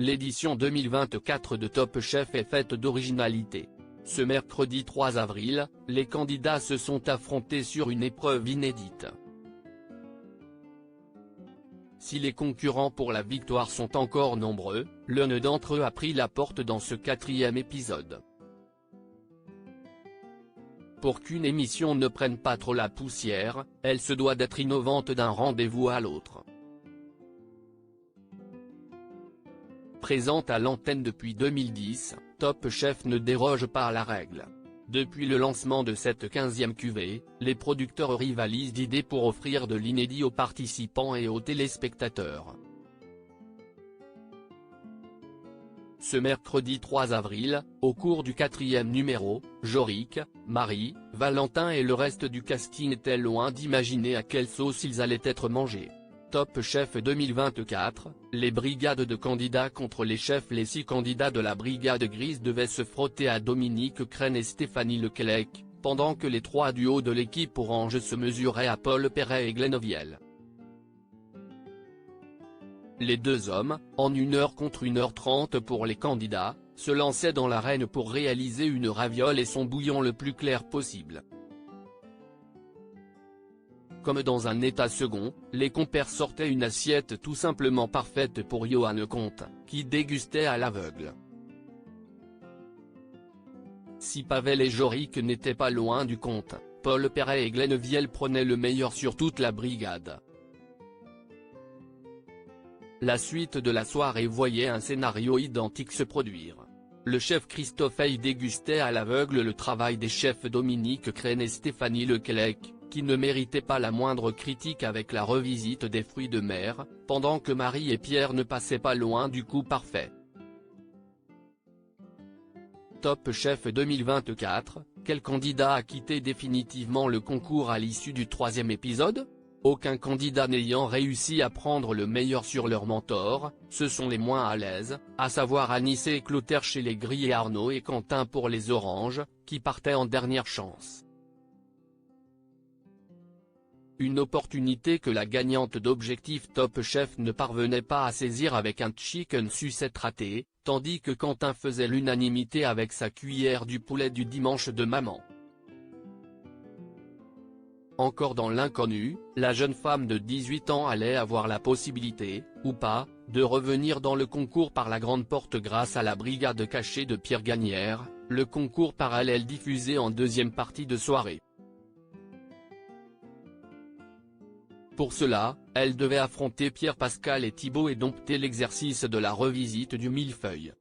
l'édition 2024 de Top Chef est faite d'originalité. Ce mercredi 3 avril, les candidats se sont affrontés sur une épreuve inédite. Si les concurrents pour la victoire sont encore nombreux, l'un d'entre eux a pris la porte dans ce 4e épisode. Pour qu'une émission ne prenne pas trop la poussière, elle se doit d'être innovante d'un rendez-vous à l'autre. Présente à l'antenne depuis 2010, Top Chef ne déroge pas à la règle. Depuis le lancement de cette 15e cuvée, les producteurs rivalisent d'idées pour offrir de l'inédit aux participants et aux téléspectateurs. Ce mercredi 3 avril, au cours du 4e numéro, Jorik, Marie, Valentin et le reste du casting étaient loin d'imaginer à quelle sauce ils allaient être mangés. Top Chef 2024, les brigades de candidats contre les chefs. Les 6 candidats de la brigade grise devaient se frotter à Dominique Crenn et Stéphanie Leclèc, pendant que les 3 duos de l'équipe orange se mesuraient à Paul Perret et Glenn Oviel. Les 2 hommes, en 1 heure contre 1h30 pour les candidats, se lançaient dans l'arène pour réaliser une raviole et son bouillon le plus clair possible. Comme dans un état second, les compères sortaient une assiette tout simplement parfaite pour Johan Comte, qui dégustait à l'aveugle. Si Pavel et Jorik n'étaient pas loin du compte, Paul Perret et Glenn Oviel prenaient le meilleur sur toute la brigade. La suite de la soirée voyait un scénario identique se produire. Le chef Christophe Hay dégustait à l'aveugle le travail des chefs Dominique Crenn et Stéphanie Leclèc, qui ne méritaient pas la moindre critique avec la revisite des fruits de mer, pendant que Marie et Pierre ne passaient pas loin du coup parfait. Top Chef 2024, quel candidat a quitté définitivement le concours à l'issue du 3e épisode ? Aucun candidat n'ayant réussi à prendre le meilleur sur leur mentor, ce sont les moins à l'aise, à savoir Anissé et Clotaire chez les gris et Arnaud et Quentin pour les oranges, qui partaient en dernière chance. Une opportunité que la gagnante d'Objectif Top Chef ne parvenait pas à saisir avec un chicken sucette raté, tandis que Quentin faisait l'unanimité avec sa cuillère du poulet du dimanche de maman. Encore dans l'inconnu, la jeune femme de 18 ans allait avoir la possibilité, ou pas, de revenir dans le concours par la grande porte grâce à la brigade cachée de Pierre Gagnère, le concours parallèle diffusé en 2e partie de soirée. Pour cela, elle devait affronter Pierre Pascal et Thibaut et dompter l'exercice de la revisite du millefeuille.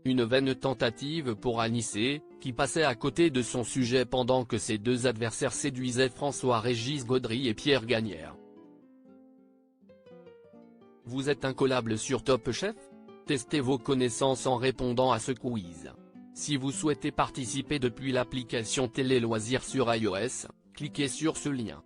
Une vaine tentative pour Anissé, qui passait à côté de son sujet pendant que ses 2 adversaires séduisaient François-Régis Gaudry et Pierre Gagnère. Vous êtes incollable sur Top Chef ? Testez vos connaissances en répondant à ce quiz. Si vous souhaitez participer depuis l'application Télé Loisirs sur iOS, cliquez sur ce lien.